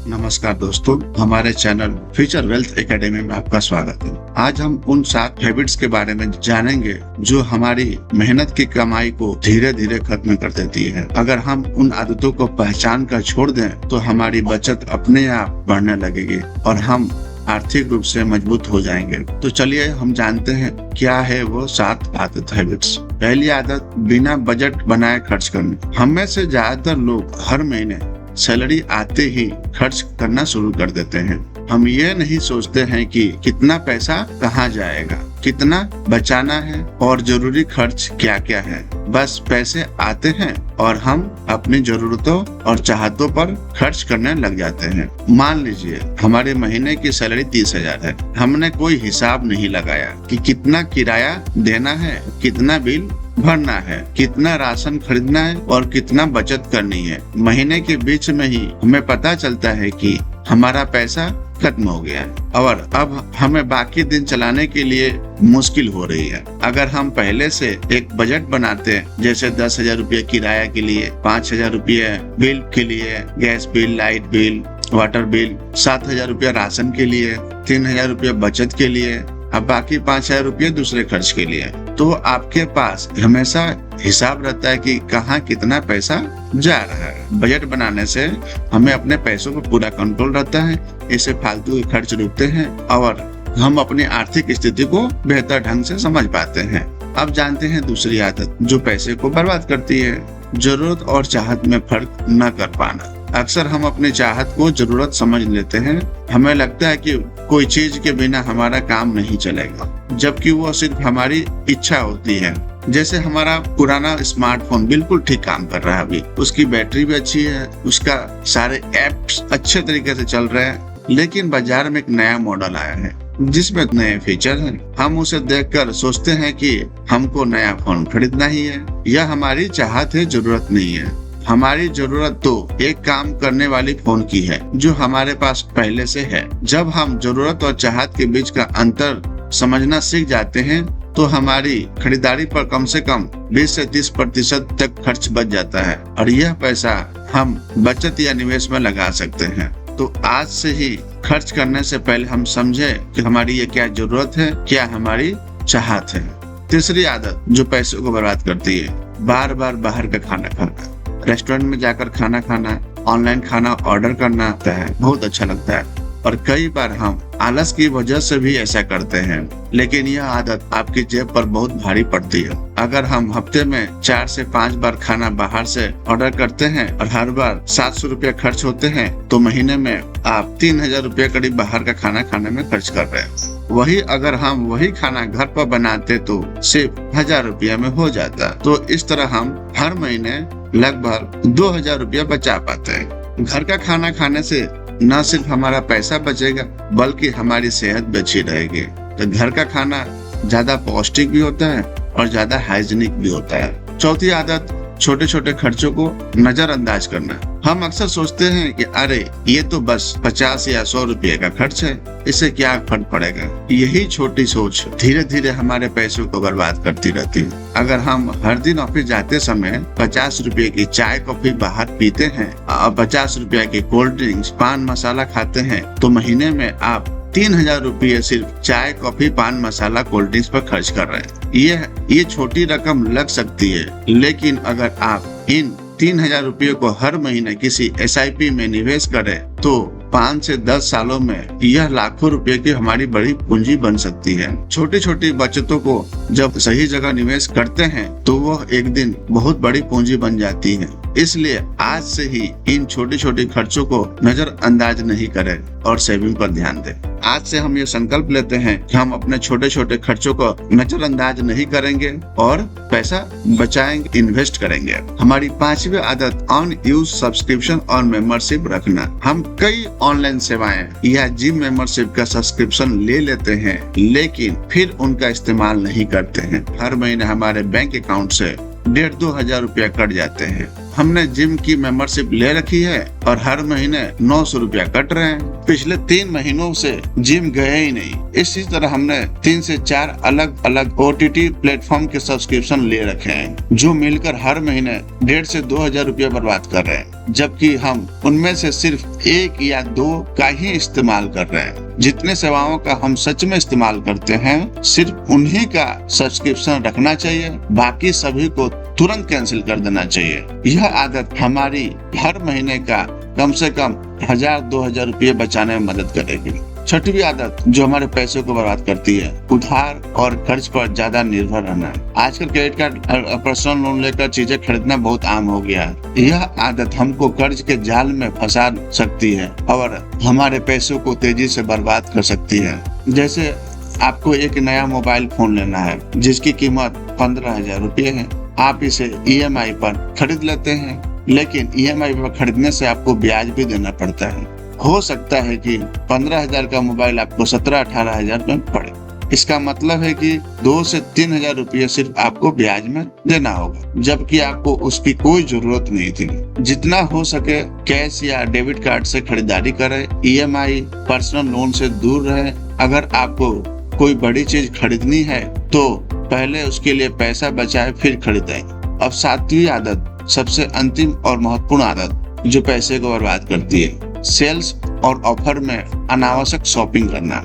नमस्कार दोस्तों, हमारे चैनल फ्यूचर वेल्थ एकेडमी में आपका स्वागत है। आज हम उन 7 हैबिट्स के बारे में जानेंगे जो हमारी मेहनत की कमाई को धीरे धीरे खत्म कर देती है। अगर हम उन आदतों को पहचान कर छोड़ दें तो हमारी बचत अपने आप बढ़ने लगेगी और हम आर्थिक रूप से मजबूत हो जाएंगे। तो चलिए हम जानते हैं क्या है वो 7 आदत हैबिट्स। पहली आदत, बिना बजट बनाए खर्च करना। हम में से ज्यादातर लोग हर महीने सैलरी आते ही खर्च करना शुरू कर देते हैं। हम ये नहीं सोचते हैं कि कितना पैसा कहाँ जाएगा, कितना बचाना है और जरूरी खर्च क्या क्या है। बस पैसे आते हैं और हम अपनी जरूरतों और चाहतों पर खर्च करने लग जाते हैं। मान लीजिए हमारे महीने की सैलरी 30,000 है। हमने कोई हिसाब नहीं लगाया कि कितना किराया देना है, कितना बिल भरना है, कितना राशन खरीदना है और कितना बचत करनी है। महीने के बीच में ही हमें पता चलता है कि हमारा पैसा खत्म हो गया और अब हमें बाकी दिन चलाने के लिए मुश्किल हो रही है। अगर हम पहले से एक बजट बनाते हैं, जैसे 10,000 रुपये किराया के लिए, 5,000 रुपये बिल के लिए, gas bill, light bill, water bill, 7,000 रुपये राशन के लिए, 3,000 रुपये बचत के लिए, अब बाकी 5,000 रुपये दूसरे खर्च के लिए, तो आपके पास हमेशा हिसाब रहता है कि कहाँ कितना पैसा जा रहा है। बजट बनाने से हमें अपने पैसों पर पूरा कंट्रोल रहता है। इससे फालतू के खर्च रुकते हैं और हम अपनी आर्थिक स्थिति को बेहतर ढंग से समझ पाते हैं। अब जानते हैं दूसरी आदत जो पैसे को बर्बाद करती है, जरूरत और चाहत में फर्क न कर पाना। अक्सर हम अपनी चाहत को जरूरत समझ लेते हैं। हमें लगता है कि कोई चीज के बिना हमारा काम नहीं चलेगा, जबकि वो सिर्फ हमारी इच्छा होती है। जैसे हमारा पुराना स्मार्टफोन बिल्कुल ठीक काम कर रहा है, अभी उसकी बैटरी भी अच्छी है, उसका सारे एप्स अच्छे तरीके से चल रहे हैं, लेकिन बाजार में एक नया मॉडल आया है जिसमें नए फीचर हैं। हम उसे देखकर सोचते हैं कि हमको नया फोन खरीदना ही है। यह हमारी चाहत है, जरूरत नहीं है। हमारी जरूरत तो एक काम करने वाली फोन की है जो हमारे पास पहले से है। जब हम जरूरत और चाहत के बीच का अंतर समझना सीख जाते हैं तो हमारी खरीदारी पर कम से कम 20 से 30% तक खर्च बच जाता है और यह पैसा हम बचत या निवेश में लगा सकते हैं। तो आज से ही खर्च करने से पहले हम समझें कि हमारी ये क्या जरूरत है, क्या हमारी चाहत है। तीसरी आदत जो पैसों को बर्बाद करती है, बार बार बाहर का खाना खाना। रेस्टोरेंट में जाकर खाना खाना, ऑनलाइन खाना ऑर्डर करना होता है, बहुत अच्छा लगता है और कई बार हम आलस की वजह से भी ऐसा करते हैं, लेकिन यह आदत आपकी जेब पर बहुत भारी पड़ती है। अगर हम हफ्ते में 4 से 5 बार खाना बाहर से ऑर्डर करते हैं और हर बार 700 रुपये खर्च होते हैं तो महीने में आप 3,000 रुपये करीब बाहर का खाना खाने में खर्च कर रहे हैं। वही अगर हम वही खाना घर पर बनाते तो सिर्फ 1,000 रुपये में हो जाता। तो इस तरह हम हर महीने लगभग 2,000 रुपया बचा पाते हैं। घर का खाना खाने से न सिर्फ हमारा पैसा बचेगा बल्कि हमारी सेहत भी अच्छी रहेगी। तो घर का खाना ज्यादा पौष्टिक भी होता है और ज्यादा हाइजीनिक भी होता है। चौथी आदत, छोटे छोटे खर्चों को नजरअंदाज करना। हम अक्सर सोचते हैं कि अरे ये तो बस 50 या 100 रुपये का खर्च है, इससे क्या फर्क पड़ेगा। यही छोटी सोच धीरे धीरे हमारे पैसों को बर्बाद करती रहती है। अगर हम हर दिन ऑफिस जाते समय 50 रुपये की चाय कॉफी बाहर पीते हैं और 50 रुपये की कोल्ड ड्रिंक्स, पान मसाला खाते हैं तो महीने में आप 3,000 रुपये सिर्फ चाय कॉफी पान मसाला कोल्ड ड्रिंक्स पर खर्च कर रहे हैं। ये छोटी रकम लग सकती है, लेकिन अगर आप इन 3,000 रुपये को हर महीने किसी SIP में निवेश करें तो 5 से 10 सालों में यह लाखों रुपए की हमारी बड़ी पूंजी बन सकती है। छोटी छोटी बचतों को जब सही जगह निवेश करते हैं तो वह एक दिन बहुत बड़ी पूंजी बन जाती है। इसलिए आज से ही इन छोटी छोटी खर्चों को नजरअंदाज नहीं करें और सेविंग पर ध्यान दें। आज से हम ये संकल्प लेते हैं कि हम अपने छोटे छोटे खर्चों को नजरअंदाज नहीं करेंगे और पैसा बचाएंगे, इन्वेस्ट करेंगे। हमारी 5वीं आदत, ऑन यूज सब्सक्रिप्शन और मेंबरशिप रखना। हम कई ऑनलाइन सेवाएं या जिम मेंबरशिप का सब्सक्रिप्शन ले लेते हैं लेकिन फिर उनका इस्तेमाल नहीं करते हैं। हर महीने हमारे बैंक अकाउंट से 1,500-2,000 रुपया कट जाते हैं। हमने जिम की मेंबरशिप ले रखी है और हर महीने 900 रुपया कट रहे हैं। पिछले 3 महीनों से जिम गए ही नहीं। इसी तरह हमने 3 से 4 अलग अलग OTT प्लेटफॉर्म के सब्सक्रिप्शन ले रखे हैं, जो मिलकर हर महीने 1,500 से 2,000 रुपया बर्बाद कर रहे हैं, जबकि हम उनमें से सिर्फ 1 या 2 का ही इस्तेमाल कर रहे हैं। जितने सेवाओं का हम सच में इस्तेमाल करते हैं, सिर्फ उन्हीं का सब्सक्रिप्शन रखना चाहिए, बाकी सभी को तुरंत कैंसिल कर देना चाहिए। यह आदत हमारी हर महीने का कम से कम 1,000-2,000 रुपये बचाने में मदद करेगी। छठवीं आदत जो हमारे पैसों को बर्बाद करती है, उधार और कर्ज पर ज्यादा निर्भर रहना। आजकल क्रेडिट कार्ड और पर्सनल लोन लेकर चीजें खरीदना बहुत आम हो गया है। यह आदत हमको कर्ज के जाल में फंसा सकती है और हमारे पैसों को तेजी से बर्बाद कर सकती है। जैसे आपको एक नया मोबाइल फोन लेना है जिसकी कीमत 15,000 रुपये है। आप इसे EMI पर खरीद लेते हैं, लेकिन EMI पर खरीदने से आपको ब्याज भी देना पड़ता है। हो सकता है कि 15,000 का मोबाइल आपको 17-18,000 में पड़े। इसका मतलब है कि 2 से 3,000 रुपये सिर्फ आपको ब्याज में देना होगा, जबकि आपको उसकी कोई जरूरत नहीं थी। जितना हो सके कैश या डेबिट कार्ड से खरीदारी करें, EMI पर्सनल लोन से दूर रहें। अगर आपको कोई बड़ी चीज खरीदनी है तो पहले उसके लिए पैसा बचाए फिर खरीदें। अब 7वीं आदत, सबसे अंतिम और महत्वपूर्ण आदत जो पैसे को बर्बाद करती है, सेल्स और ऑफर में अनावश्यक शॉपिंग करना।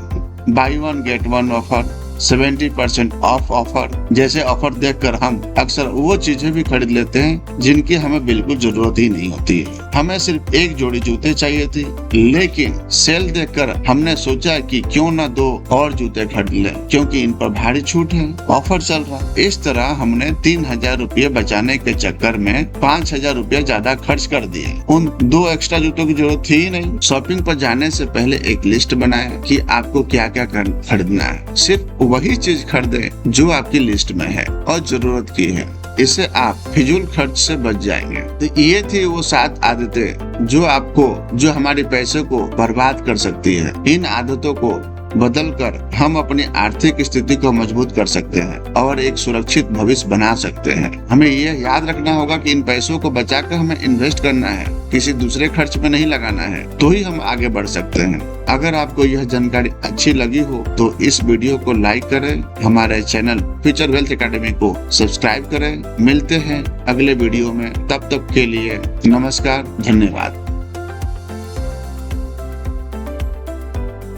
Buy 1 get 1 offer, 70% off offer जैसे ऑफर देखकर हम अक्सर वो चीजें भी खरीद लेते हैं जिनकी हमें बिल्कुल जरूरत ही नहीं होती है। हमें सिर्फ एक जोड़ी जूते चाहिए थी, लेकिन सेल देखकर हमने सोचा कि क्यों ना 2 और जूते खरीद लें, क्योंकि इन पर भारी छूट है, ऑफर चल रहा है। इस तरह हमने 3,000 रुपये बचाने के चक्कर में 5,000 रुपये ज्यादा खर्च कर दिए। उन 2 एक्स्ट्रा जूतों की जरूरत थी ही नहीं। शॉपिंग पर जाने से पहले एक लिस्ट बनाएं कि आपको क्या क्या खरीदना है। सिर्फ वही चीज खरीदें जो आपकी लिस्ट में है और जरूरत की है। इससे आप फिजूल खर्च से बच जाएंगे। तो ये थी वो 7 आदतें जो हमारे पैसे को बर्बाद कर सकती है। इन आदतों को बदलकर हम अपनी आर्थिक स्थिति को मजबूत कर सकते हैं और एक सुरक्षित भविष्य बना सकते हैं। हमें ये याद रखना होगा कि इन पैसों को बचाकर हमें इन्वेस्ट करना है, किसी दूसरे खर्च में नहीं लगाना है, तो ही हम आगे बढ़ सकते हैं। अगर आपको यह जानकारी अच्छी लगी हो तो इस वीडियो को लाइक करें, हमारे चैनल फ्यूचर वेल्थ एकेडमी को सब्सक्राइब करें। मिलते हैं अगले वीडियो में, तब तक के लिए नमस्कार, धन्यवाद।